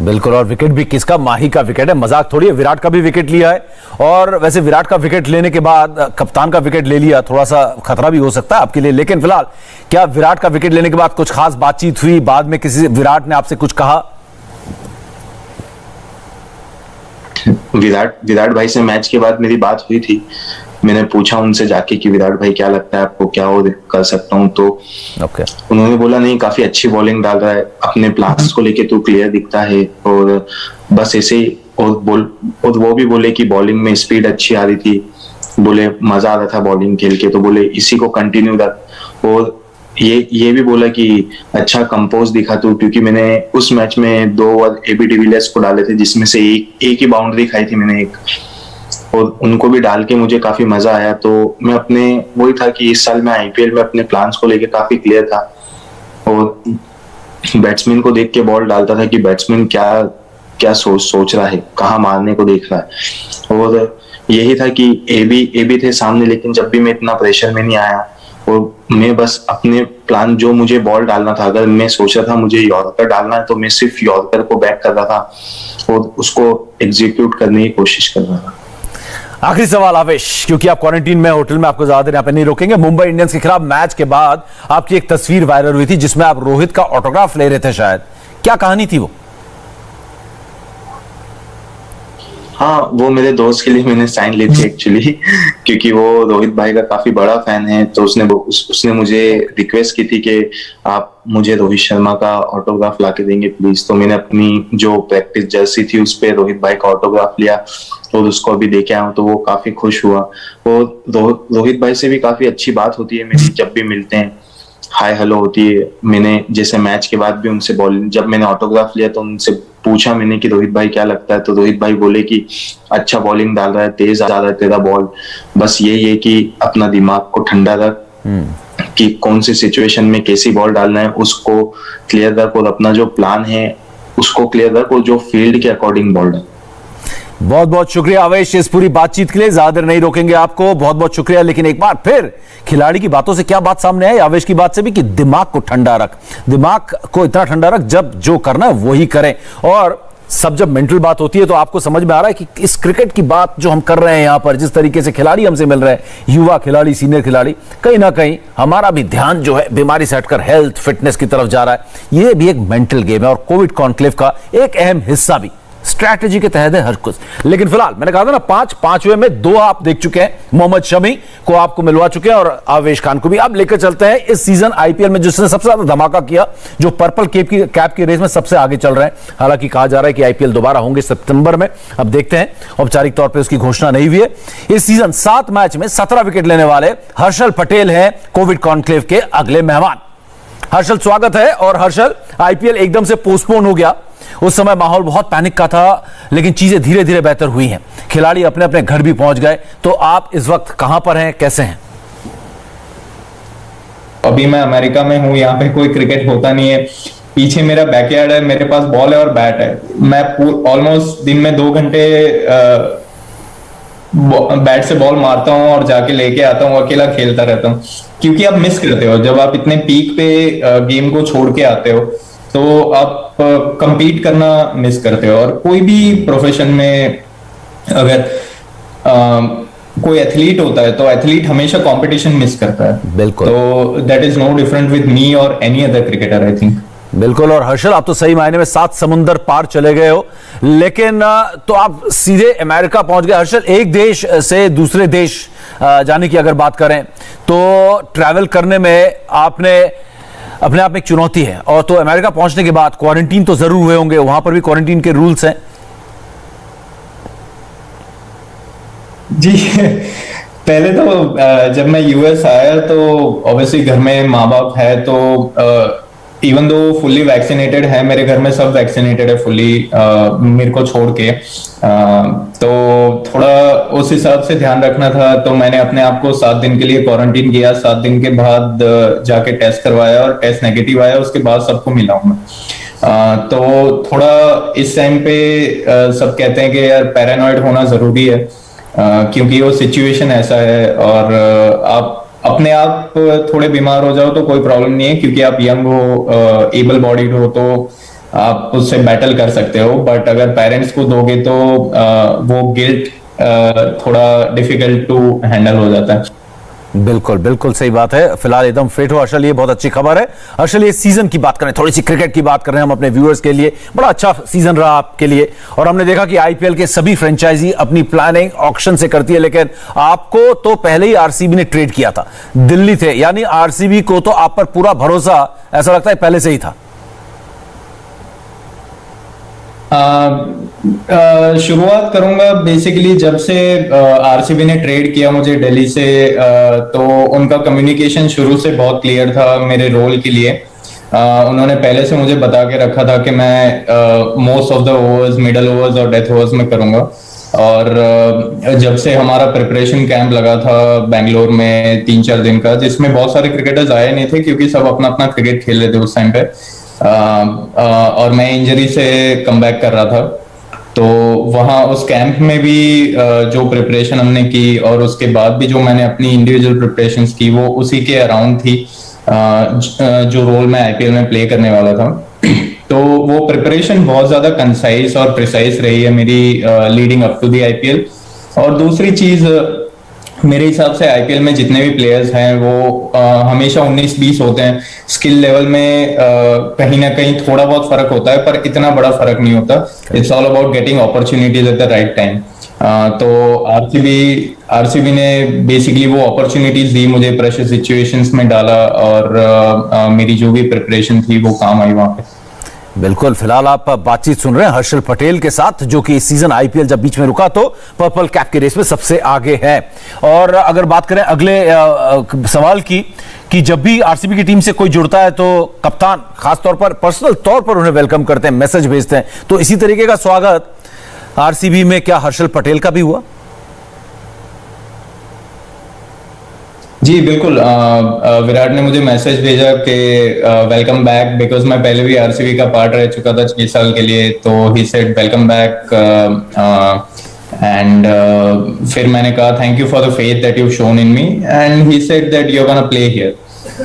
बिल्कुल, और विकेट भी किसका? माही का विकेट है, मजाक थोड़ी है। विराट का भी विकेट लिया है, और वैसे विराट का विकेट लेने के बाद कप्तान का विकेट ले लिया, थोड़ा सा खतरा भी हो सकता है आपके लिए। लेकिन फिलहाल क्या विराट का विकेट लेने के बाद कुछ खास बातचीत हुई? बाद में किसी विराट ने आपसे कुछ कहा? विराट भाई से मैच के बाद मेरी बात हुई थी। मैंने पूछा उनसे जाके कि विराट भाई क्या लगता है आपको, क्या और कर सकता हूं? तो उन्होंने बोला नहीं, काफी अच्छी बॉलिंग डाल रहा है, अपने प्लान्स को लेके तू क्लियर दिखता है, और बस ऐसे ही। और वो भी बोले कि बॉलिंग में स्पीड अच्छी आ रही थी, बोले मजा आ रहा था बॉलिंग खेल के, तो बोले इसी को कंटिन्यू रख। और ये भी बोला कि अच्छा कंपोज दिखा तू, क्योंकि मैंने उस मैच में 2 ओवर एबी डिविलियर्स को डाले थे, जिसमें से एक ही बाउंड्री खाई थी मैंने एक, और उनको भी डाल के मुझे काफी मजा आया। तो मैं अपने, वही था कि इस साल मैं आईपीएल में अपने प्लान्स को लेके काफी क्लियर था, और बैट्समैन को देख के बॉल डालता था कि बैट्समैन क्या सोच रहा है, कहाँ मारने को देख रहा है। और यही था कि एबी थे सामने, लेकिन जब भी मैं इतना प्रेशर में नहीं आया, और मैं बस अपने प्लान, जो मुझे बॉल डालना था, अगर मैं सोच रहा था मुझे यॉर्कर डालना है तो मैं सिर्फ यॉर्कर को बैक कर रहा था और उसको एग्जीक्यूट करने की कोशिश कर रहा था। आखिरी सवाल आवेश, क्योंकि आप क्वारंटीन में होटल में, आपको ज्यादा देर यहाँ पे नहीं रोकेंगे। मुंबई इंडियंस के खिलाफ मैच के बाद आपकी एक तस्वीर वायरल हुई थी जिसमें आप रोहित का ऑटोग्राफ ले रहे थे, शायद क्या कहानी थी वो? हाँ, वो मेरे दोस्त के लिए मैंने साइन ली थी एक्चुअली, क्योंकि वो रोहित भाई का काफी बड़ा फैन है। तो उसने मुझे रिक्वेस्ट की थी कि आप मुझे रोहित शर्मा का ऑटोग्राफ लाके देंगे प्लीज। तो मैंने अपनी जो प्रैक्टिस जर्सी थी उस पे रोहित भाई का ऑटोग्राफ लिया और उसको अभी देके आया हूँ, तो वो काफी खुश हुआ। वो रोहित भाई से भी काफी अच्छी बात होती है मेरी, जब भी मिलते हैं हाय हेलो होती है। मैंने जैसे मैच के बाद भी उनसे जब मैंने ऑटोग्राफ लिया तो उनसे पूछा मैंने कि रोहित भाई क्या लगता है, तो रोहित भाई बोले कि अच्छा बॉलिंग डाल रहा है, तेज आ रहा है तेरा बॉल, बस यही है कि अपना दिमाग को ठंडा रख, कि कौन सी सिचुएशन में कैसी बॉल डालना है उसको क्लियर रख, और अपना जो प्लान है उसको क्लियर रख, और जो फील्ड के अकॉर्डिंग बॉल डाल। बहुत बहुत शुक्रिया आवेश इस पूरी बातचीत के लिए, ज्यादा देर नहीं रोकेंगे आपको, बहुत बहुत शुक्रिया। लेकिन एक बार फिर खिलाड़ी की बातों से क्या बात सामने आई, आवेश की बात से भी, कि दिमाग को ठंडा रख, दिमाग को इतना ठंडा रख जब जो करना है वही करें। और सब जब मेंटल बात होती है तो आपको समझ में आ रहा है कि इस क्रिकेट की बात जो हम कर रहे हैं यहां पर, जिस तरीके से खिलाड़ी हमसे मिल रहे हैं, युवा खिलाड़ी, सीनियर खिलाड़ी, कहीं ना कहीं हमारा भी ध्यान जो है बीमारी से हटकर हेल्थ फिटनेस की तरफ जा रहा है। यह भी एक मेंटल गेम है और कोविड कॉन्क्लेव का एक अहम हिस्सा भी स्ट्रैटेजी के तहत है हर कुछ। लेकिन फिलहाल मैंने कहा था ना, पांचवें में 2 आप देख चुके हैं, मोहम्मद शमी को आपको मिलवा चुके हैं और आवेश खान को भी। अब लेकर चलते हैं इस सीजन आईपीएल में जिसने सबसे ज्यादा धमाका किया, जो पर्पल कैप की रेस में सबसे आगे चल रहे हैं। हालांकि कहा जा रहा है कि आईपीएल दोबारा होंगे सितंबर में, अब देखते हैं, औपचारिक तौर पर उसकी घोषणा नहीं हुई है। इस सीजन 7 मैच में 17 विकेट लेने वाले हर्षल पटेल हैं कोविड कॉन्क्लेव के अगले मेहमान। हर्षल, स्वागत है। और हर्षल, आईपीएल एकदम से पोस्टपोन हो गया, उस समय माहौल बहुत पैनिक का था, लेकिन चीजें धीरे धीरे बेहतर हुई हैं, खिलाड़ी अपने अपने घर भी पहुंच गए। तो आप इस वक्त कहां पर हैं, कैसे हैं? अभी मैं अमेरिका में हूं, यहाँ पे कोई क्रिकेट होता नहीं है। पीछे मेरा बैकयार्ड है, मेरे पास बॉल है और बैट है। मैं ऑलमोस्ट दिन में 2 घंटे बैट से बॉल मारता हूँ और जाके लेके आता हूँ, अकेला खेलता रहता हूँ, क्योंकि आप मिस करते हो जब आप इतने पीक पे गेम को छोड़ के आते हो, तो आप compete करना मिस करते हो। और कोई भी प्रोफेशन में अगर कोई एथलीट होता है तो एथलीट हमेशा कंपटीशन मिस करता है। बिल्कुल। तो that is no different with me और any other cricketer, I think. बिल्कुल। और हर्षल, आप तो सही मायने में 7 समुंदर पार चले गए हो, लेकिन तो आप सीधे अमेरिका पहुंच गए। हर्षल, एक देश से दूसरे देश जाने की अगर बात करें तो ट्रैवल करने में आपने अपने आप में एक चुनौती है, और तो अमेरिका पहुंचने के बाद क्वारंटीन तो जरूर हुए होंगे, वहां पर भी क्वारंटीन के रूल्स हैं? जी पहले तो जब मैं यूएस आया तो ऑब्वियसली घर में माँ बाप है, तो इवन दो फुल्ली वैक्सीनेटेड है, मेरे घर में सब वैक्सीनेटेड है फुल्ली मेरे को छोड़ के, तो थोड़ा उस हिसाब से ध्यान रखना था। तो मैंने अपने आप को 7 दिन के लिए क्वारंटीन किया। 7 दिन के बाद जाके टेस्ट करवाया और टेस्ट नेगेटिव आया, उसके बाद सबको मिला हूं मैं। तो थोड़ा इस टाइम पे सब कहते हैं कि यार पैरानॉइड होना जरूरी है, क्योंकि वो सिचुएशन ऐसा है, और आप अपने आप थोड़े बीमार हो जाओ तो कोई प्रॉब्लम नहीं है, क्योंकि आप यंग हो, एबल बॉडीड हो, तो आप उससे बैटल कर सकते हो। बट अगर पेरेंट्स को दोगे तो वो गिल्ट थोड़ा डिफिकल्ट टू हैंडल हो जाता है। बिल्कुल बिल्कुल सही बात है। फिलहाल एकदम फिट हो हर्षल, ये बहुत अच्छी खबर है। हर्षल, ये सीजन की बात करें, थोड़ी सी क्रिकेट की बात करें हम अपने व्यूअर्स के लिए। बड़ा अच्छा सीजन रहा आपके लिए, और हमने देखा कि आईपीएल के सभी फ्रेंचाइजी अपनी प्लानिंग ऑक्शन से करती है, लेकिन आपको तो पहले ही आरसीबी ने ट्रेड किया था, दिल्ली थे, यानी आरसीबी को तो आप पर पूरा भरोसा ऐसा लगता है पहले से ही था। शुरुआत करूंगा बेसिकली जब से आरसीबी ने ट्रेड किया मुझे दिल्ली से, तो उनका कम्युनिकेशन शुरू से बहुत क्लियर था मेरे रोल के लिए। उन्होंने पहले से मुझे बता के रखा था कि मैं most of the overs, middle overs और डेथ ओवर्स में करूंगा। और जब से हमारा प्रिपरेशन कैंप लगा था बेंगलोर में 3-4 दिन का, जिसमें बहुत सारे क्रिकेटर्स आए नहीं थे क्योंकि सब अपना अपना क्रिकेट खेल रहे थे उस टाइम पे, और मैं इंजरी से कम बैक कर रहा था, तो वहाँ उस कैंप में भी जो प्रिपरेशन हमने की और उसके बाद भी जो मैंने अपनी इंडिविजुअल प्रिपरेशंस की, वो उसी के अराउंड थी जो रोल मैं आईपीएल में प्ले करने वाला था। तो वो प्रिपरेशन बहुत ज्यादा कंसाइज और प्रिसाइज रही है मेरी leading up to the IPL. और दूसरी चीज, मेरे हिसाब से आईपीएल में जितने भी प्लेयर्स हैं वो हमेशा 19-20 होते हैं। स्किल लेवल में कहीं ना कहीं थोड़ा बहुत फर्क होता है, पर इतना बड़ा फर्क नहीं होता। It's all about getting opportunities at the right time. तो आरसीबी ने बेसिकली वो अपॉर्चुनिटीज दी मुझे, प्रेशर सिचुएशंस में डाला, और मेरी जो भी प्रिपरेशन थी वो काम आई वहां पे। बिल्कुल। फिलहाल आप बातचीत सुन रहे हैं हर्षल पटेल के साथ, जो कि इस सीजन आईपीएल जब बीच में रुका तो पर्पल कैप के रेस में सबसे आगे है। और अगर बात करें अगले सवाल की, कि जब भी आरसीबी की टीम से कोई जुड़ता है तो कप्तान खास तौर पर पर्सनल तौर पर उन्हें वेलकम करते हैं, मैसेज भेजते हैं, तो इसी तरीके का स्वागत आरसीबी में क्या हर्षल पटेल का भी हुआ? जी बिल्कुल। विराट ने मुझे मैसेज भेजा कि वेलकम बैक, बिकॉज मैं पहले भी आरसीबी का पार्ट रह चुका था 6 साल के लिए। तो he said welcome back, and फिर मैंने कहा thank you for the faith that you shown in me, and he said that you are gonna play here.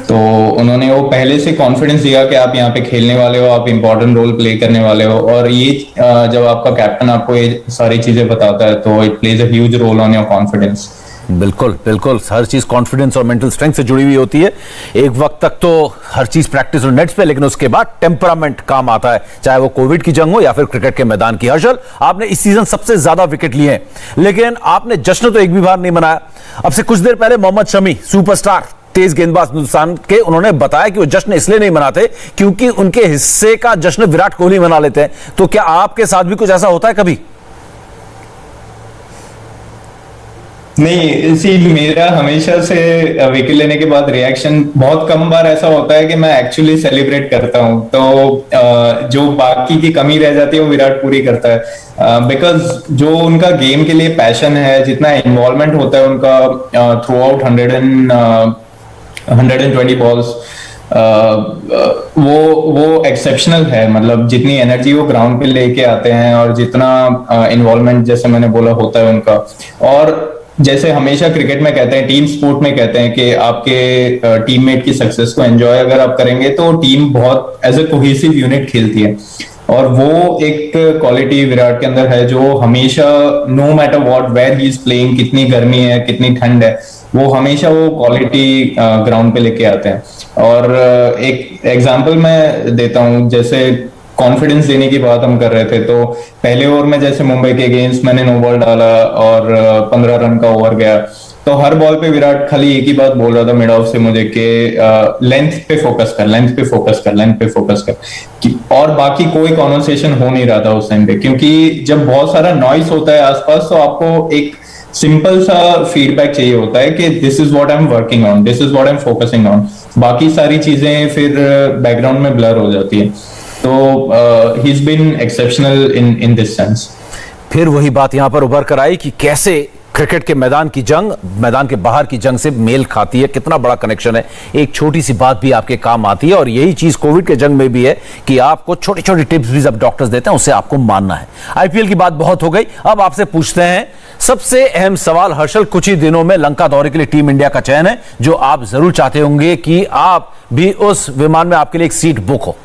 तो उन्होंने वो पहले से कॉन्फिडेंस दिया कि आप यहाँ पे खेलने वाले हो, आप इंपॉर्टेंट रोल प्ले करने वाले हो। और ये जब आपका कैप्टन आपको ये सारी चीजें बताता है तो it plays a huge roll on your confidence. बिल्कुल बिल्कुल। हर चीज कॉन्फिडेंस और मेंटल स्ट्रेंथ से जुड़ी हुई होती है। एक वक्त तक तो हर चीज प्रैक्टिस और नेट्स पे, लेकिन उसके बाद टेम्परामेंट काम आता है, चाहे वो कोविड की जंग हो या फिर क्रिकेट के मैदान की। हर्षल, आपने इस सीजन सबसे ज्यादा विकेट लिए हैं, लेकिन आपने जश्न तो एक भी बार नहीं मनाया। अब से कुछ देर पहले मोहम्मद शमी, सुपरस्टार तेज गेंदबाज हिंदुस्तान के, उन्होंने बताया कि वो जश्न इसलिए नहीं मनाते क्योंकि उनके हिस्से का जश्न विराट कोहली मना लेते हैं। तो क्या आपके साथ भी कुछ ऐसा होता है कभी? नहीं, इसी मेरा हमेशा से विकेट लेने के बाद रिएक्शन बहुत कम बार ऐसा होता है कि मैं एक्चुअली सेलिब्रेट करता हूं। तो जो बाकी की कमी रह जाती है वो विराट पूरी करता है, बिकॉज जो उनका गेम के लिए पैशन है, जितना इन्वॉल्वमेंट होता है उनका थ्रू आउट 120 बॉल्स, वो एक्सेप्शनल है। मतलब जितनी एनर्जी वो ग्राउंड पे लेके आते हैं और जितना इन्वॉल्वमेंट जैसे मैंने बोला होता है उनका, और जैसे हमेशा क्रिकेट में कहते हैं, टीम स्पोर्ट में कहते हैं कि आपके टीममेट की सक्सेस को एंजॉय अगर आप करेंगे तो टीम बहुत एज ए कोहेसिव यूनिट खेलती है। और वो एक क्वालिटी विराट के अंदर है जो हमेशा, no matter what where he is playing, कितनी गर्मी है कितनी ठंड है, वो हमेशा वो क्वालिटी ग्राउंड पे लेके आते हैं। और एक एग्जांपल मैं देता हूँ, जैसे कॉन्फिडेंस देने की बात हम कर रहे थे, तो पहले ओवर में जैसे मुंबई के अगेंस्ट मैंने नो बॉल डाला और 15 रन का ओवर गया, तो हर बॉल पे विराट खाली एक ही बात बोल रहा था मिड ऑफ से मुझे कि लेंथ पे फोकस कर, लेंथ पे फोकस कर, लेंथ पे फोकस कर, और बाकी कोई कॉन्वर्सेशन हो नहीं रहा था उस टाइम पे, क्योंकि जब बहुत सारा नॉइस होता है आसपास तो आपको एक सिंपल सा फीडबैक चाहिए होता है कि this is what I am working on, this is what I am focusing on. बाकी सारी चीजें फिर बैकग्राउंड में ब्लर हो जाती है। तो he is been exceptional in this sense. फिर वही बात यहां पर उभर कर आई कि कैसे क्रिकेट के मैदान की जंग मैदान के बाहर की जंग से मेल खाती है, कितना बड़ा कनेक्शन है। एक छोटी सी बात भी आपके काम आती है, और यही चीज कोविड के जंग में भी है कि आपको छोटी छोटी टिप्स भी जब डॉक्टर्स देते हैं उससे आपको मानना है। आईपीएल की बात बहुत हो गई, अब आपसे पूछते हैं सबसे अहम सवाल। हर्षल, कुछ ही दिनों में लंका दौरे के लिए टीम इंडिया का चयन है, जो आप जरूर चाहते होंगे कि आप भी उस विमान में आपके लिए एक सीट बुक हो।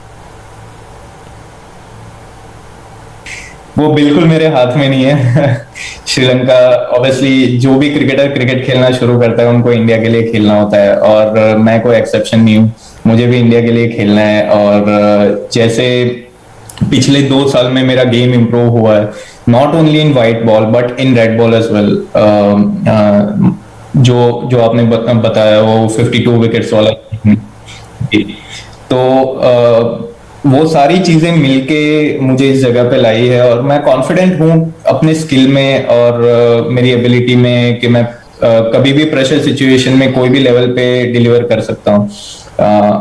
वो बिल्कुल मेरे हाथ में नहीं है। श्रीलंका, ऑब्वियसली जो भी क्रिकेटर क्रिकेट खेलना शुरू करता है उनको इंडिया के लिए खेलना होता है, और मैं कोई एक्सेप्शन नहीं हूँ, मुझे भी इंडिया के लिए खेलना है। और जैसे पिछले 2 साल में मेरा गेम इंप्रूव हुआ है, not only in white ball but in red ball as well. जो आपने बताया वो 52 विकेट्स वाला, तो वो सारी चीजें मिलके मुझे इस जगह पे लाई है, और मैं कॉन्फिडेंट हूँ अपने स्किल में और मेरी एबिलिटी में कि मैं कभी भी प्रेशर सिचुएशन में कोई भी लेवल पे डिलीवर कर सकता हूँ।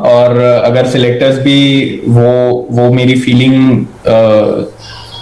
और अगर सिलेक्टर्स भी वो मेरी फीलिंग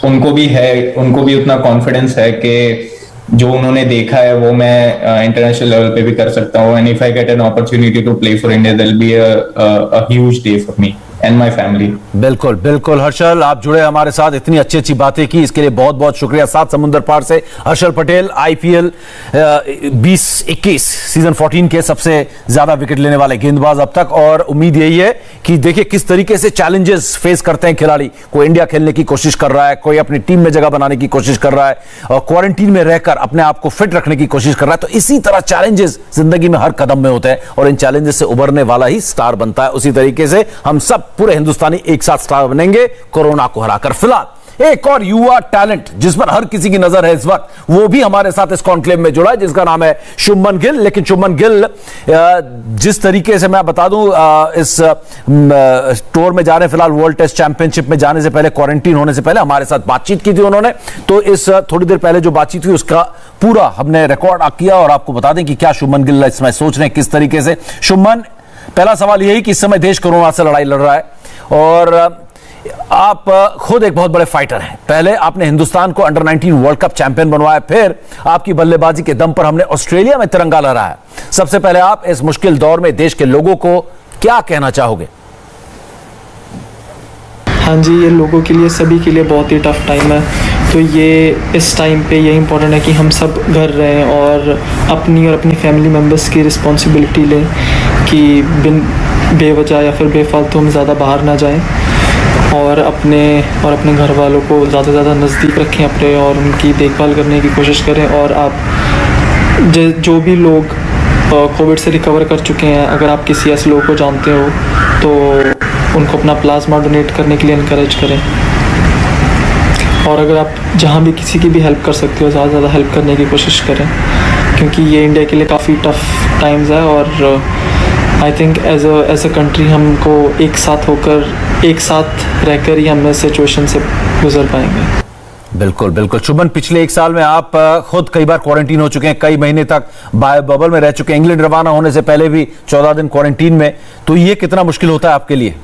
उनको भी उतना कॉन्फिडेंस है कि जो उन्होंने देखा है वो मैं इंटरनेशनल लेवल पे भी कर सकता हूँ। And if I get an opportunity to play for India, that will be a huge day for me and my family. बिल्कुल बिल्कुल हर्षल, आप जुड़े हमारे साथ, इतनी अच्छी अच्छी बातें की, इसके लिए बहुत बहुत शुक्रिया। 7 समुंदर पार से हर्षल पटेल, आईपीएल 20-21 सीजन 14 के सबसे ज्यादा विकेट लेने वाले गेंदबाज अब तक। और उम्मीद यही है कि देखिए किस तरीके से चैलेंजेस फेस करते हैं खिलाड़ी। कोई इंडिया खेलने की कोशिश कर रहा है, कोई अपनी टीम में जगह बनाने की कोशिश कर रहा है, और क्वारंटीन में रहकर अपने आप को फिट रखने की कोशिश कर रहा है। तो इसी तरह चैलेंजेस जिंदगी में हर कदम में होते हैं, और इन चैलेंजेस से उभरने वाला ही स्टार बनता है। उसी तरीके से हम सब पूरे हिंदुस्तानी एक साथ स्टार बनेंगे कोरोना को हराकर। फिलहाल एक और युवा टैलेंट जिस पर हर किसी की नजर है इस वक्त, वो भी हमारे साथ इस कॉन्क्लेव में जुड़ा है, जिसका नाम है शुभमन गिल। लेकिन शुभमन गिल जिस तरीके से मैं बता दूं, इस टूर में जा रहे हैं, फिलहाल वर्ल्ड टेस्ट चैंपियनशिप में जाने से पहले, क्वारंटीन होने से पहले हमारे साथ बातचीत की थी उन्होंने। तो इस थोड़ी देर पहले जो बातचीत हुई उसका पूरा हमने रिकॉर्ड किया, और आपको बता दें कि क्या शुभमन गिल इस समय सोच रहे हैं, किस तरीके से। शुभमन, पहला सवाल यही कि इस समय देश कोरोना से लड़ाई लड़ रहा है, और आप खुद एक बहुत बड़े फाइटर हैं। पहले आपने हिंदुस्तान को अंडर 19 वर्ल्ड कप चैंपियन बनवाया, फिर आपकी बल्लेबाजी के दम पर हमने ऑस्ट्रेलिया में तिरंगा लहराया। सबसे पहले आप इस मुश्किल दौर में देश के लोगों को क्या कहना चाहोगे? हाँ जी, ये लोगों के लिए, सभी के लिए बहुत ही टफ टाइम है। तो ये इस टाइम पे ये इम्पोर्टेंट है कि हम सब घर रहें और अपनी फैमिली मेम्बर्स की रिस्पॉन्सिबिलिटी लें कि बिन बेवजह या फिर बेफालतू हम ज़्यादा बाहर ना जाएं, और अपने घर वालों को ज़्यादा से ज़्यादा नज़दीक रखें अपने, और उनकी देखभाल करने की कोशिश करें। और आप जो भी लोग कोविड से रिकवर कर चुके हैं, अगर आप किसी ऐसे लोगों को जानते हो तो उनको अपना प्लाज्मा डोनेट करने के लिए इनकरेज करें। और अगर आप जहाँ भी किसी की भी हेल्प कर सकते हो, ज़्यादा से ज़्यादा हेल्प करने की कोशिश करें, क्योंकि ये इंडिया के लिए काफ़ी टफ टाइम्स है। और I think as a country हमको एक साथ रहकर ही हम इस सिचुएशन से गुजर पाएंगे। बिल्कुल बिल्कुल। शुभमन, पिछले 1 साल में आप खुद कई बार क्वारंटीन हो चुके हैं, कई महीने तक बायो बबल में रह चुके हैं, इंग्लैंड रवाना होने से पहले भी 14 दिन क्वारंटीन में। तो ये कितना मुश्किल होता है आपके लिए?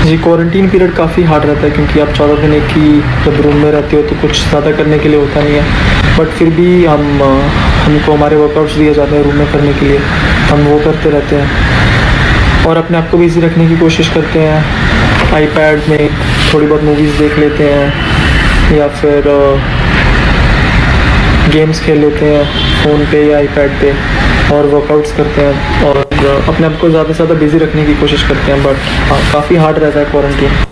जी, क्वारंटीन पीरियड काफ़ी हार्ड रहता है, क्योंकि आप 14 दिन एक ही जब रूम में रहते हो तो कुछ ज़्यादा करने के लिए होता नहीं है। बट फिर भी हमको हमारे वर्कआउट्स दिए जाते हैं रूम में करने के लिए, हम वो करते रहते हैं और अपने आप को बिजी रखने की कोशिश करते हैं। आईपैड में थोड़ी बहुत मूवीज़ देख लेते हैं या फिर गेम्स खेल लेते हैं फ़ोन पे या आईपैड पे और वर्कआउट्स करते हैं और अपने आप को ज़्यादा से ज़्यादा बिजी रखने की कोशिश करते हैं। बट काफ़ी हार्ड रहता है क्वारंटीन।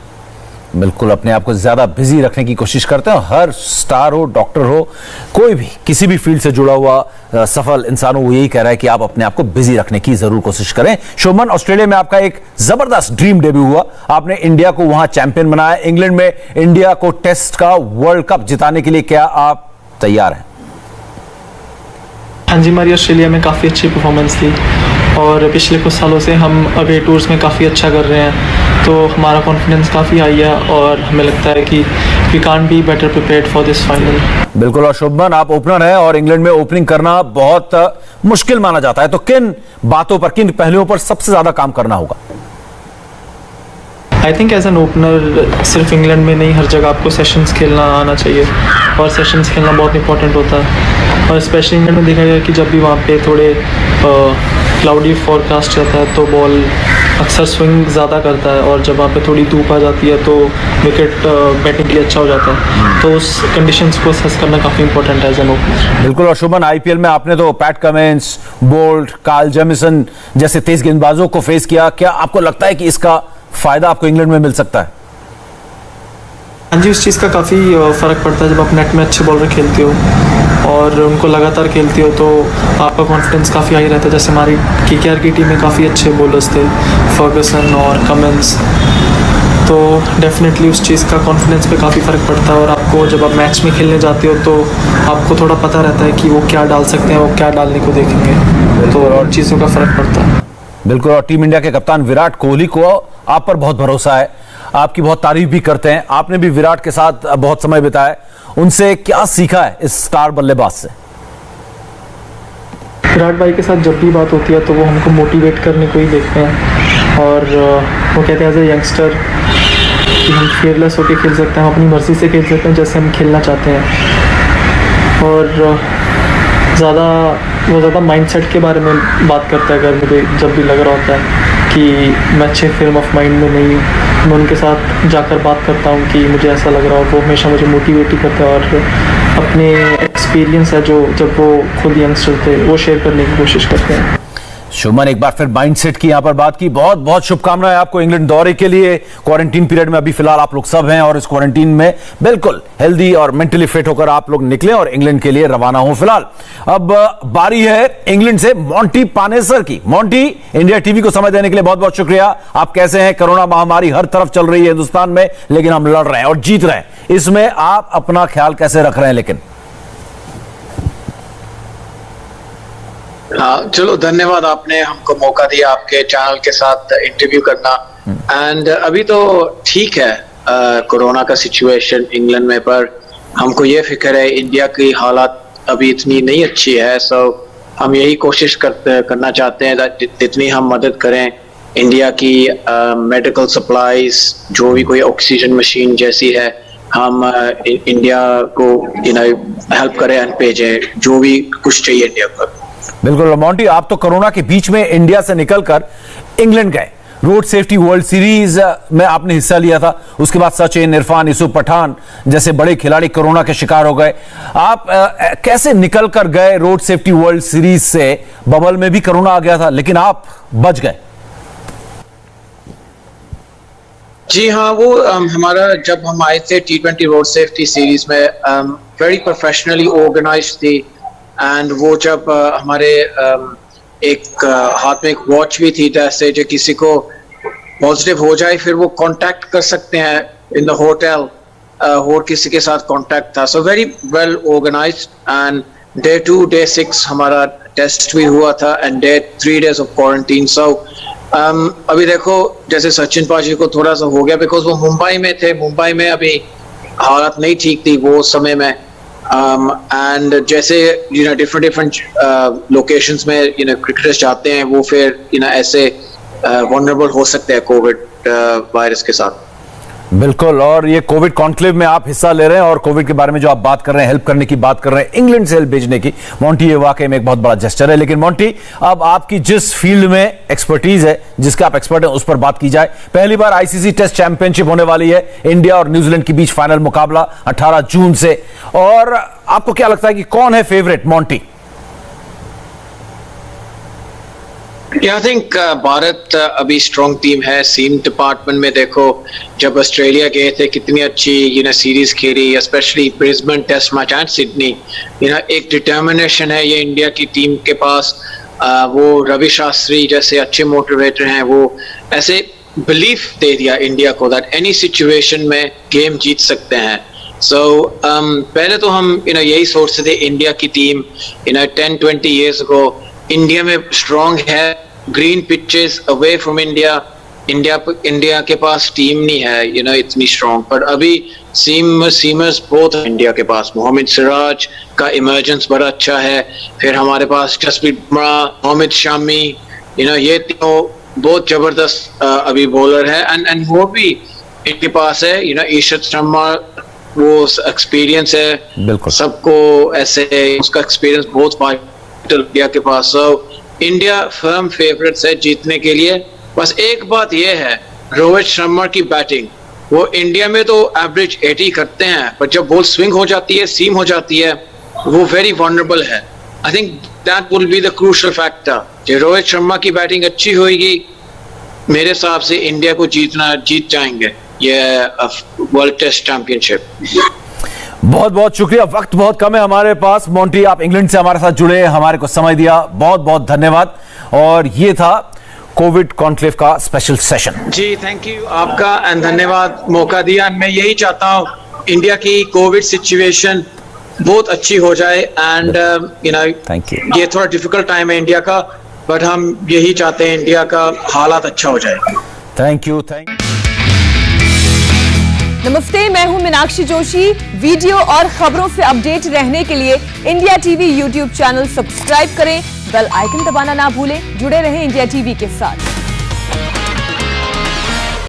बिल्कुल, अपने आप को ज्यादा बिजी रखने की कोशिश करते हैं। हर स्टार हो, डॉक्टर हो, कोई भी किसी भी फील्ड से जुड़ा हुआ सफल इंसान हो, वो यही कह रहा है कि आप अपने आप को बिजी रखने की जरूर कोशिश करें। शोभन, ऑस्ट्रेलिया में आपका एक जबरदस्त ड्रीम डेब्यू हुआ, आपने इंडिया को वहां चैंपियन बनाया। इंग्लैंड में इंडिया को टेस्ट का वर्ल्ड कप जिताने के लिए क्या आप तैयार हैं? हाँ जी, हमारी ऑस्ट्रेलिया में काफ़ी अच्छी परफॉर्मेंस थी और पिछले कुछ सालों से हम अवे टूर्स में काफ़ी अच्छा कर रहे हैं, तो हमारा कॉन्फिडेंस काफ़ी हाई है और हमें लगता है कि we can't be better prepared for this final. बिल्कुल, और शोभन, आप ओपनर हैं और इंग्लैंड में ओपनिंग करना बहुत मुश्किल माना जाता है, तो किन बातों पर, किन पहलुओं पर सबसे ज्यादा काम करना होगा? I think as an opener सिर्फ इंग्लैंड में नहीं, हर जगह आपको सेशंस खेलना आना चाहिए और सेशंस खेलना बहुत इंपॉर्टेंट होता है। और स्पेशली इंग्लैंड में देखा गया कि जब भी वहाँ पे थोड़े क्लाउडी फोरकास्ट रहता है तो बॉल अक्सर स्विंग ज़्यादा करता है और जब वहाँ पे थोड़ी धूप आ जाती है तो विकेट बैटिंग के लिए अच्छा हो जाता है, तो उस कंडीशंस को असेस करना काफ़ी इंपॉर्टेंट है एज एन ओपनर। बिल्कुल, और शोभन, आईपीएल में आपने तो Pat Cummins, Boult, Karl Jamieson जैसे तेज गेंदबाजों को फेस किया, क्या आपको लगता है कि इसका फायदा आपको इंग्लैंड में मिल सकता है? हाँ जी, उस चीज़ का काफ़ी फ़र्क पड़ता है जब आप नेट में अच्छे बॉलर खेलते हो और उनको लगातार खेलते हो तो आपका कॉन्फिडेंस काफ़ी हाई रहता है। जैसे हमारी केकेआर की टीम में काफ़ी अच्छे बॉलर्स थे, फर्गसन और कमिंस, तो डेफिनेटली उस चीज़ का कॉन्फिडेंस पे काफ़ी फ़र्क पड़ता है और आपको जब आप मैच में खेलने जाते हो तो आपको थोड़ा पता रहता है कि वो क्या डाल सकते हैं, वो क्या डालने को देखेंगे, तो और चीज़ों का फ़र्क पड़ता है। बिल्कुल, और टीम इंडिया के कप्तान विराट कोहली को आप पर बहुत भरोसा है, आपकी बहुत तारीफ भी करते हैं, आपने भी विराट के साथ बहुत समय बिताया, उनसे क्या सीखा है इस स्टार बल्लेबाज से? विराट भाई के साथ जब भी बात होती है तो वो हमको मोटिवेट करने को ही देखते हैं और वो कहते हैं एज ए यंगस्टर कि हम फियरलेस होकर खेल सकते हैं, हम अपनी मर्जी से खेल सकते हैं जैसे हम खेलना चाहते हैं और वो ज़्यादा माइंडसेट के बारे में बात करता है। अगर मुझे जब भी लग रहा होता है कि मैं अच्छे फ्रेम ऑफ माइंड में नहीं हूँ, मैं उनके साथ जाकर बात करता हूँ कि मुझे ऐसा लग रहा हो, वो हमेशा मुझे मोटिवेट ही करता है और अपने एक्सपीरियंस है जो जब वो खुद यंगस्टर थे वो शेयर करने की कोशिश करते हैं। शुभमन, एक बार फिर माइंडसेट की यहां पर बात की, बहुत बहुत शुभकामनाएं आपको इंग्लैंड दौरे के लिए। क्वारंटीन पीरियड में अभी फिलहाल आप लोग सब हैं और इस क्वारंटीन में बिल्कुल हेल्दी और मेंटली फिट होकर आप लोग निकलें और इंग्लैंड के लिए रवाना हो। फिलहाल अब बारी है इंग्लैंड से मोंटी पानेसर की। मोंटी, इंडिया टीवी को समय देने के लिए बहुत बहुत शुक्रिया। आप कैसे हैं? कोरोना महामारी हर तरफ चल रही है हिंदुस्तान में, लेकिन हम लड़ रहे हैं और जीत रहे हैं, इसमें आप अपना ख्याल कैसे रख रहे हैं? लेकिन हाँ, चलो, धन्यवाद, आपने हमको मौका दिया आपके चैनल के साथ इंटरव्यू करना। एंड अभी तो ठीक है कोरोना का सिचुएशन इंग्लैंड में, पर हमको ये फिक्र है इंडिया की हालात अभी इतनी नहीं अच्छी है, सो हम यही कोशिश करना चाहते हैं जितनी हम मदद करें इंडिया की मेडिकल सप्लाईज, जो भी कोई ऑक्सीजन मशीन जैसी है, हम इंडिया को हेल्प करें एंड भेजें जो भी कुछ चाहिए इंडिया को। बिल्कुल मोंटी, आप तो कोरोना के बीच में इंडिया से निकलकर इंग्लैंड गए, रोड सेफ्टी वर्ल्ड सीरीज में आपने हिस्सा लिया था, उसके बाद सचिन, इरफान, यूसुफ पठान जैसे बड़े खिलाड़ी कोरोना के शिकार हो गए। आप कैसे निकलकर गए रोड सेफ्टी वर्ल्ड सीरीज से? बबल में भी कोरोना आ गया था लेकिन आप बच गए। जी हाँ, वो हमारा जब हम आए थे T20 रोड सेफ्टी सीरीज में वेरी प्रोफेशनली ऑर्गेनाइज्ड थी एंड वो जब हमारे एक हाथ में एक वॉच भी थी, जैसे जो किसी को पॉजिटिव हो जाए फिर वो कांटेक्ट कर सकते हैं इन द होटल, और किसी के साथ कांटेक्ट था। So very well organised and day 2, day 6 हमारा टेस्ट भी हुआ था and day 3 days of quarantine. So अभी देखो जैसे सचिन पाजी को थोड़ा सा हो गया बिकॉज वो मुंबई में थे, मुंबई में अभी हालत नहीं ठीक थी वो समय में, एंड जैसे डिफरेंट लोकेशंस में क्रिकेटर्स जाते हैं वो फिर ऐसे वनरेबल हो सकते हैं कोविड वायरस के साथ। बिल्कुल, और ये कोविड कॉन्क्लेव में आप हिस्सा ले रहे हैं और कोविड के बारे में जो आप बात कर रहे हैं, हेल्प करने की बात कर रहे हैं, इंग्लैंड से हेल्प भेजने की, मोंटी ये वाकई में एक बहुत बड़ा जेस्चर है। लेकिन मोंटी, अब आपकी जिस फील्ड में एक्सपर्टीज है, जिसका आप एक्सपर्ट हैं, उस पर बात की जाए। पहली बार आईसीसी टेस्ट चैंपियनशिप होने वाली है, इंडिया और न्यूजीलैंड के बीच फाइनल मुकाबला 18 जून से, और आपको क्या लगता है कि कौन है favourite, Monty? I think Bharat अभी स्ट्रॉन्ग टीम है। सीम डिपार्टमेंट में देखो, जब ऑस्ट्रेलिया गए थे कितनी अच्छी सीरीज खेली, specially Brisbane test match and Sydney. एक डिटर्मिनेशन है ये इंडिया की टीम के पास। वो रवि शास्त्री जैसे अच्छे मोटिवेटर हैं, वो ऐसे बिलीफ दे दिया इंडिया को दैट एनी सिचुएशन में गेम जीत सकते हैं। पहले तो हम यही सोचते थे इंडिया की टीम 10-20 years ago इंडिया में स्ट्रॉन्ग है, green pitches away from India के पास टीम नहीं है इतनी स्ट्रॉन्ग। पर अभी सीमर्स बहुत है इंडिया के पास। मोहम्मद सिराज का इमर्जेंस बड़ा अच्छा है, फिर हमारे पास जसप्रीत बुमराह, मोहम्मद शामी, ये तीनों बहुत जबरदस्त अभी बॉलर है। एंड वो भी इनके पास है ईशत शर्मा, वो एक्सपीरियंस है सबको, ऐसे उसका एक्सपीरियंस बहुत इंडिया के पास। इंडिया फर्म फेवरेट्स है जीतने के लिए। बस एक बात यह है, रोहित शर्मा की बैटिंग, वो इंडिया में तो एवरेज 80 करते हैं, पर जब बॉल स्विंग हो जाती है, सीम हो जाती है, वो वेरी वनरेबल है। I think that will be the crucial factor. जो रोहित शर्मा की बैटिंग अच्छी होगी, मेरे हिसाब से इंडिया को जीत जाएंगे ये वर्ल्ड टेस्ट चैंपियनशिप। बहुत बहुत शुक्रिया, वक्त बहुत कम है हमारे पास। मोंटी, आप इंग्लैंड से हमारे साथ जुड़े, हमारे को समय दिया, बहुत बहुत धन्यवाद। और ये था कोविड कॉन्क्लेव का स्पेशल सेशन। जी थैंक यू आपका, एंड धन्यवाद मौका दिया। मैं यही चाहता हूँ इंडिया की कोविड सिचुएशन बहुत अच्छी हो जाए, एंड थैंक यू। ये थोड़ा डिफिकल्ट टाइम है इंडिया का, बट हम यही चाहते हैं इंडिया का हालात अच्छा हो जाए। Thank you. नमस्ते, मैं हूं मीनाक्षी जोशी। वीडियो और खबरों से अपडेट रहने के लिए India TV YouTube channel subscribe करें, बेल आइकन दबाना ना भूलें। जुड़े रहें इंडिया टीवी के साथ।